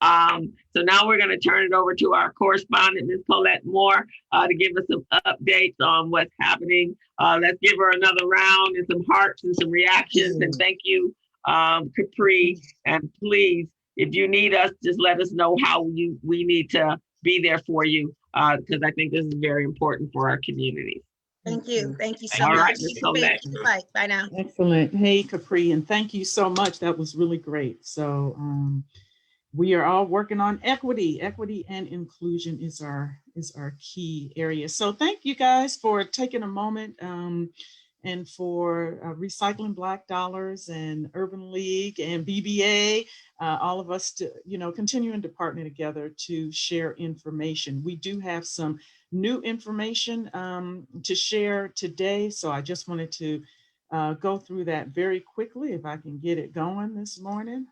So now we're going to turn it over to our correspondent, Ms. Paulette Moore, to give us some updates on what's happening. Let's give her another round and some hearts and some reactions. And thank you, Capri. And please, if you need us, just let us know how we need to be there for you, because I think this is very important for our community. Thank you. Thank you so All much. right, Bye now. Excellent. Hey, Capri, and thank you so much. That was really great. So we are all working on equity. Equity and inclusion is our key area. So thank you guys for taking a moment and for Recycling Black Dollars and Urban League and BBA, all of us to, you know, continuing to partner together to share information. We do have some new information to share today. So I just wanted to go through that very quickly if I can get it going this morning,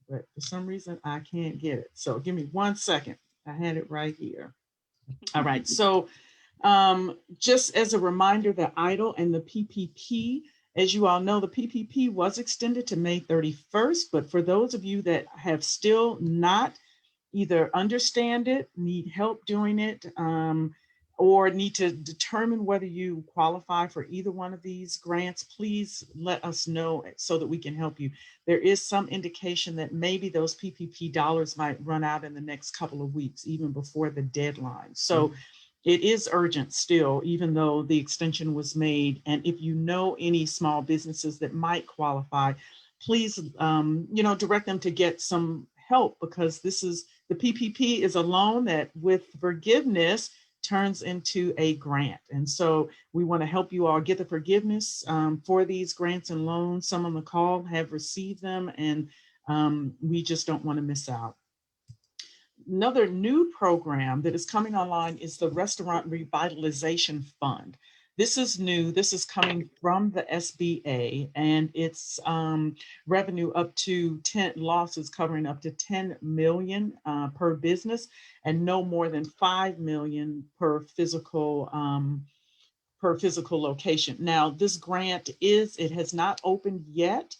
but for some reason I can't get it. So give me 1 second. I had it right here. All right, so just as a reminder, the EIDL and the PPP, as you all know, the PPP was extended to May 31st, but for those of you that have still not either understand it, need help doing it, or need to determine whether you qualify for either one of these grants, please let us know so that we can help you. There is some indication that maybe those PPP dollars might run out in the next couple of weeks, even before the deadline. So it is urgent still, even though the extension was made. And if you know any small businesses that might qualify, please, you know, direct them to get some help, because this is, the PPP is a loan that with forgiveness, turns into a grant. And so we want to help you all get the forgiveness for these grants and loans. Some on the call have received them, and we just don't want to miss out. Another new program that is coming online is the Restaurant Revitalization Fund. This is new. This is coming from the SBA, and it's revenue up to 10 losses covering up to 10 million per business, and no more than 5 million per physical location. Now, this grant it has not opened yet.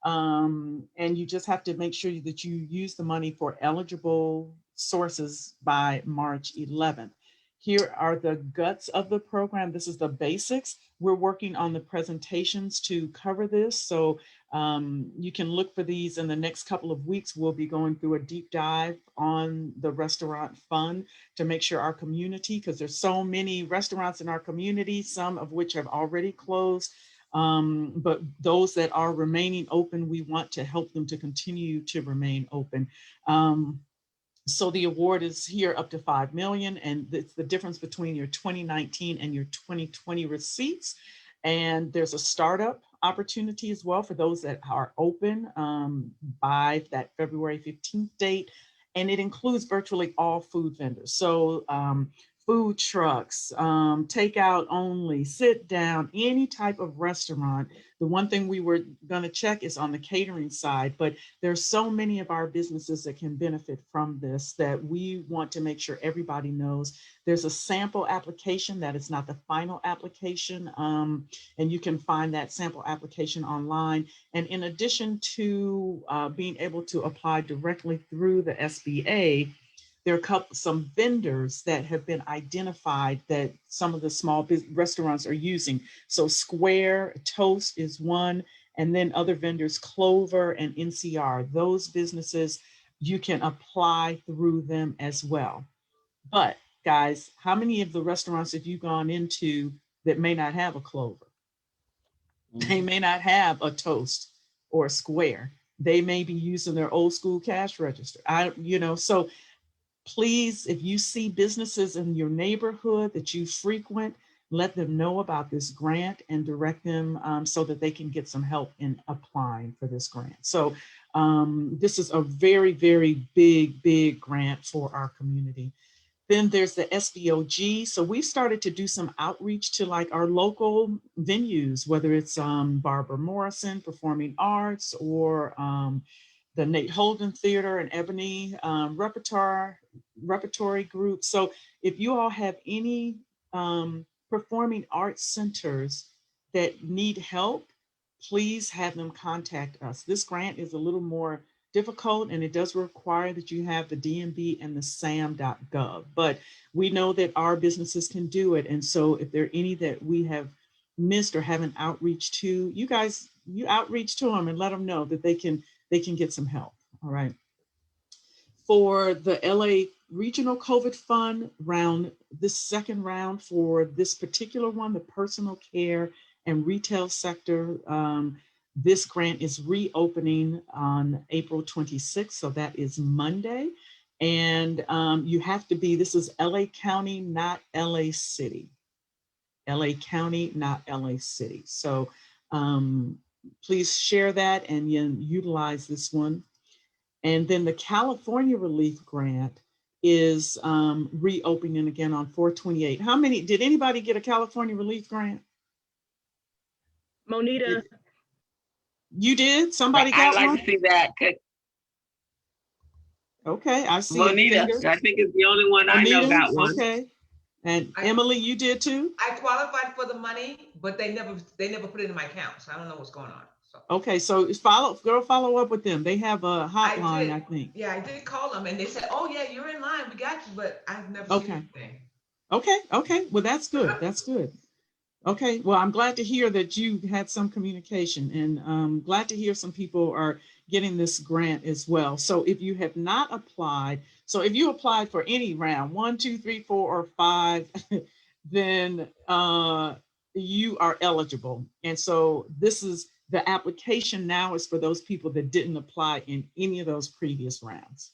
And you just have to make sure that you use the money for eligible sources by March 11th. Here are the guts of the program. This is the basics. We're working on the presentations to cover this. So you can look for these in the next couple of weeks. We'll be going through a deep dive on the restaurant fund to make sure our community, because there's so many restaurants in our community, some of which have already closed. But those that are remaining open, we want to help them to continue to remain open. So the award is here up to 5 million, and it's the difference between your 2019 and your 2020 receipts. And there's a startup opportunity as well for those that are open by that February 15th date. And it includes virtually all food vendors. So food trucks, takeout only, sit down, any type of restaurant. The one thing we were going to check is on the catering side, but there's so many of our businesses that can benefit from this that we want to make sure everybody knows. There's a sample application that is not the final application, and you can find that sample application online. And in addition to being able to apply directly through the SBA, there are some vendors that have been identified that some of the small restaurants are using. So Square, Toast is one, and then other vendors, Clover and NCR. Those businesses, you can apply through them as well. But guys, how many of the restaurants have you gone into that may not have a Clover? They may not have a Toast or a Square. They may be using their old school cash register. So please, if you see businesses in your neighborhood that you frequent, let them know about this grant and direct them so that they can get some help in applying for this grant. So this is a very, very big grant for our community. Then there's the SBOG. So we've started to do some outreach to like our local venues, whether it's Barbara Morrison Performing Arts or the Nate Holden Theater and Ebony Repertory Group. So if you all have any performing arts centers that need help, please have them contact us. This grant is a little more difficult, and it does require that you have the DMV and the sam.gov, but we know that our businesses can do it. And so if there are any that we have missed or haven't outreach to, you outreach to them and let them know that they can get some help. All right. For the LA Regional COVID Fund round, this second round for this particular one, the personal care and retail sector, this grant is reopening on April 26th. So that is Monday. And you have to be, this is LA County, not LA City. LA County, not LA City. So please share that and utilize this one. And then the California Relief Grant is reopening again on 4/28. Did anybody get a California Relief Grant? Monita. You did? Somebody got one? I'd like to see that. Okay, I see Monita, I think it's the only one I know got one. Okay. And Emily, you did too? I qualified for the money, but they never put it in my account, so I don't know what's going on. So. Okay, so follow up with them. They have a hotline, I think. Yeah, I did call them, and they said, "Oh yeah, you're in line. We got you," but I've never seen anything. Okay. Well, that's good. That's good. Okay. Well, I'm glad to hear that you had some communication, and I'm glad to hear some people are getting this grant as well. So if you have not applied, so if you applied for any round, 1, 2, 3, 4, or 5, then you are eligible. And so the application now is for those people that didn't apply in any of those previous rounds.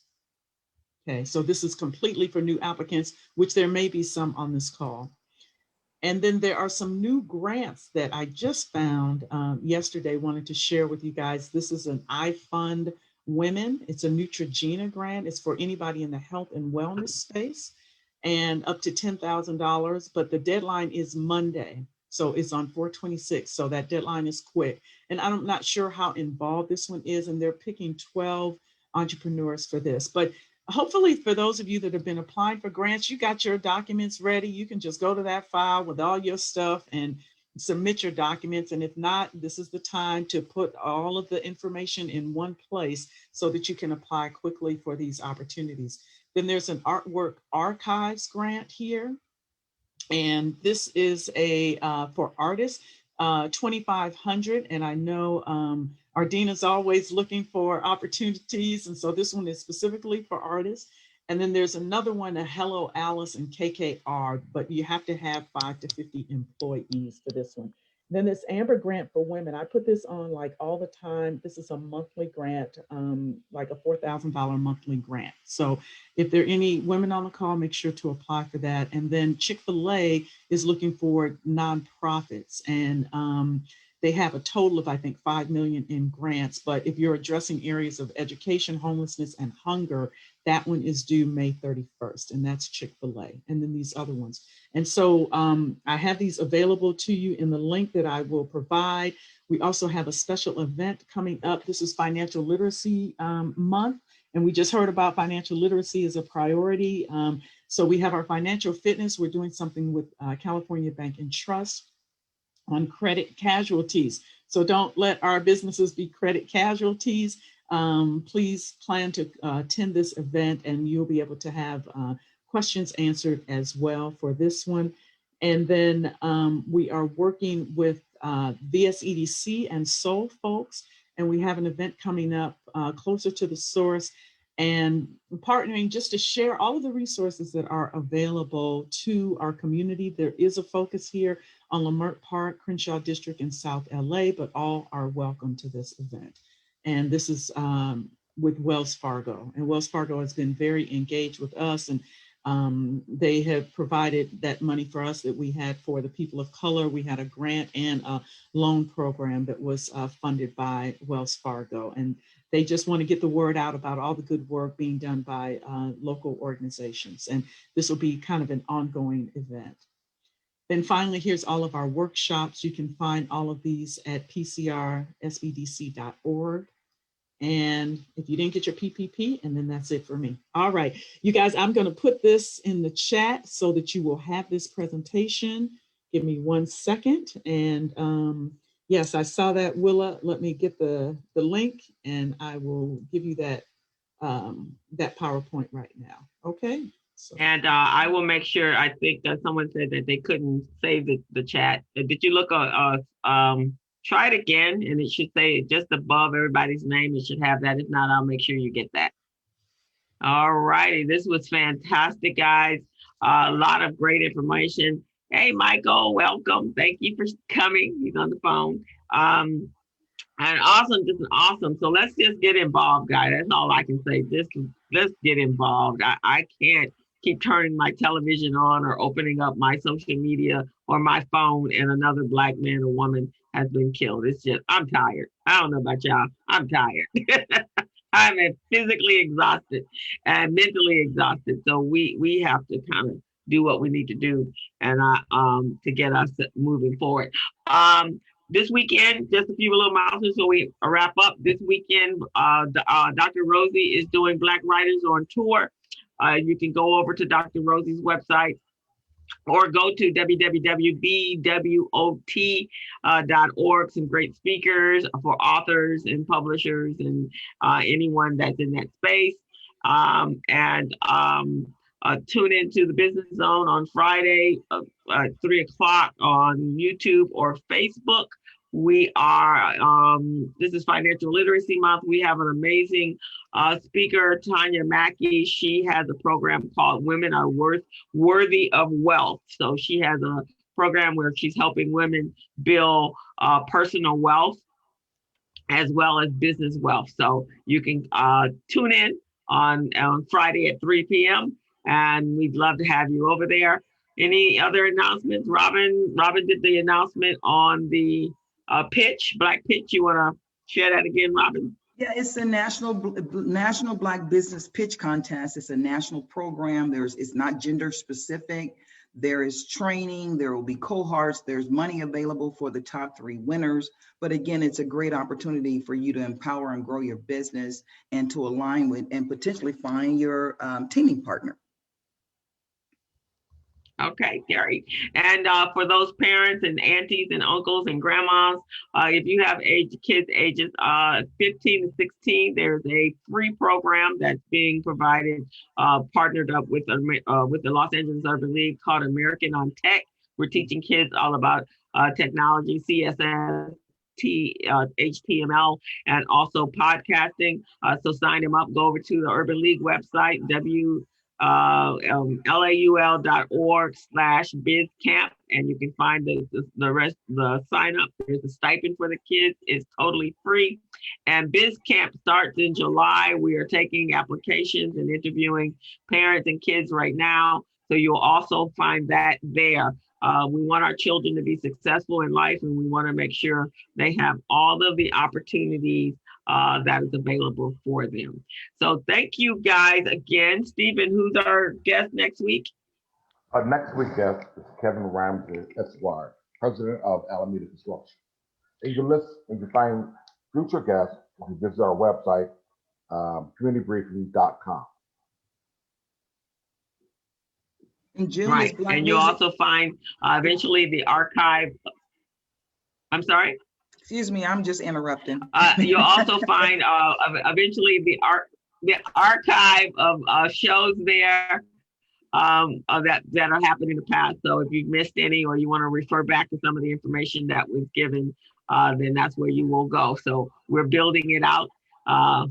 Okay, so this is completely for new applicants, which there may be some on this call. And then there are some new grants that I just found yesterday, wanted to share with you guys. This is an I Fund Women. It's a Neutrogena grant. It's for anybody in the health and wellness space, and up to $10,000, but the deadline is Monday. So it's on 4/26, so that deadline is quick. And I'm not sure how involved this one is, and they're picking 12 entrepreneurs for this. But hopefully for those of you that have been applying for grants, you got your documents ready. You can just go to that file with all your stuff and submit your documents. And if not, this is the time to put all of the information in one place so that you can apply quickly for these opportunities. Then there's an artwork archives grant here. And this is a for artists, 2,500. And I know Ardina's always looking for opportunities. And so this one is specifically for artists. And then there's another one, a Hello Alice and KKR, but you have to have 5 to 50 employees for this one. Then this Amber grant for women, I put this on like all the time. This is a monthly grant, like a $4,000 monthly grant. So if there are any women on the call, make sure to apply for that. And then Chick-fil-A is looking for nonprofits, and they have a total of, I think, 5 million in grants. But if you're addressing areas of education, homelessness, and hunger, that one is due May 31st, and that's Chick-fil-A, and then these other ones. And so I have these available to you in the link that I will provide. We also have a special event coming up. This is Financial Literacy Month, and we just heard about financial literacy as a priority. So we have our financial fitness. We're doing something with California Bank and Trust on credit casualties. So don't let our businesses be credit casualties. Please plan to attend this event, and you'll be able to have questions answered as well for this one. And then we are working with VSEDC and Soul folks, and we have an event coming up closer to the source, and partnering just to share all of the resources that are available to our community. There is a focus here on Leimert Park, Crenshaw District, in South LA, but all are welcome to this event. And this is with Wells Fargo, and Wells Fargo has been very engaged with us, and they have provided that money for us that we had for the people of color. We had a grant and a loan program that was funded by Wells Fargo, and they just want to get the word out about all the good work being done by local organizations. And this will be kind of an ongoing event. Then finally, here's all of our workshops. You can find all of these at pcrsbdc.org. And if you didn't get your PPP, and then that's it for me. All right, you guys, I'm going to put this in the chat so that you will have this presentation. Give me 1 second. And yes, I saw that, Willa. Let me get the link, and I will give you that, that PowerPoint right now. Okay. So. And I will make sure. I think that someone said that they couldn't save the chat. Did you look try it again, and it should say just above everybody's name. It should have that. If not, I'll make sure you get that. All righty. This was fantastic, guys. A lot of great information. Hey, Michael, welcome. Thank you for coming. He's on the phone. And awesome, just awesome. So let's just get involved, guys. That's all I can say. Let's get involved. I can't keep turning my television on or opening up my social media or my phone and another Black man or woman has been killed. It's just, I'm tired. I don't know about y'all. I'm tired. I'm physically exhausted and mentally exhausted. So we have to kind of do what we need to do and to get us moving forward. This weekend, just a few little milestones so we wrap up. This weekend, Dr. Rosie is doing Black Writers on Tour. You can go over to Dr. Rosie's website or go to www.bwot.org. Some great speakers for authors and publishers and anyone that's in that space. Tune into the Business Zone on Friday at 3 o'clock on YouTube or Facebook. We are, this is Financial Literacy Month. We have an amazing speaker, Tanya Mackey. She has a program called Women Are Worthy of Wealth. So she has a program where she's helping women build personal wealth as well as business wealth. So you can tune in on Friday at 3 p.m. And we'd love to have you over there. Any other announcements? Robin did the announcement on the Black Pitch. You want to share that again, Robin? Yeah, it's a national Black Business Pitch Contest. It's a national program. It's not gender specific. There is training, there will be cohorts, there's money available for the top 3 winners. But again, it's a great opportunity for you to empower and grow your business and to align with and potentially find your teaming partner. Okay, Gary. And for those parents and aunties and uncles and grandmas, if you have kids ages 15 to 16, there's a free program that's being provided, partnered up with the Los Angeles Urban League called American on Tech. We're teaching kids all about technology, CSS, HTML, and also podcasting. So sign them up. Go over to the Urban League website, laul.org/bizcamp, and you can find the rest, the sign up. There's a stipend for the kids. It's totally free. And BizCamp starts in July. We are taking applications and interviewing parents and kids right now. So you'll also find that there. We want our children to be successful in life, and we want to make sure they have all of the opportunities that is available for them. So thank you guys again. Stephen, who's our guest next week? Our next week guest is Kevin Ramsey, Esquire, president of Alameda Construction. And you can find future guests if you visit our website, communitybriefing.com. In June, right, and you'll also find eventually the archive. I'm sorry? Excuse me, I'm just interrupting. You'll also find eventually the archive of shows there that are happening in the past. So if you've missed any or you want to refer back to some of the information that was given, then that's where you will go. So we're building it out.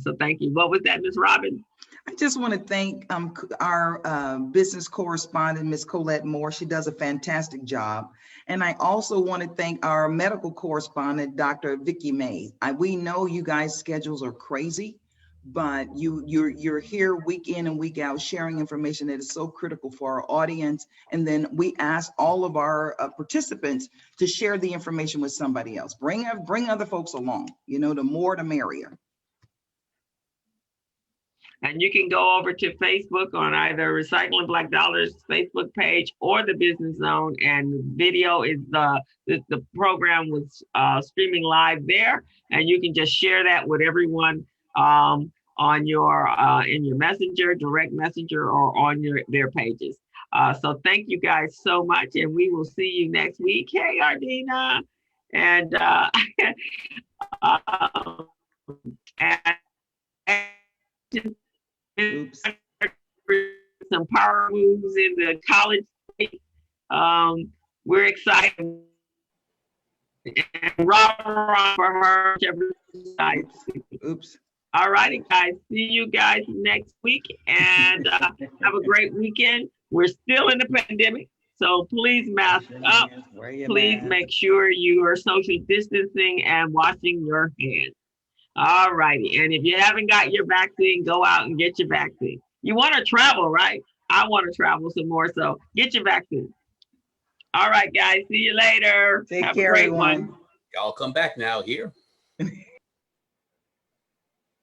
So thank you. What was that, Ms. Robin? I just want to thank our business correspondent, Ms. Colette Moore. She does a fantastic job. And I also want to thank our medical correspondent, Dr. Vicki May. We know you guys' schedules are crazy, but you're here week in and week out sharing information that is so critical for our audience. And then we ask all of our participants to share the information with somebody else. Bring other folks along. You know, the more the merrier. And you can go over to Facebook on either Recycling Black Dollars Facebook page or the Business Zone, and the video is the program was streaming live there, and you can just share that with everyone on your in your messenger, direct messenger, or on their pages. So thank you guys so much, and we will see you next week. Hey, Ardina, and Oops. Some power moves in the college. We're excited. And rah for her. Oops. All righty, guys. See you guys next week, and have a great weekend. We're still in the pandemic, so please mask up. Please make sure you are social distancing and washing your hands. All righty. And if you haven't got your vaccine, go out and get your vaccine. You want to travel, right? I want to travel some more, so get your vaccine. All right, guys. See you later. Take care, everyone. Y'all come back now here.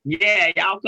Yeah, y'all come.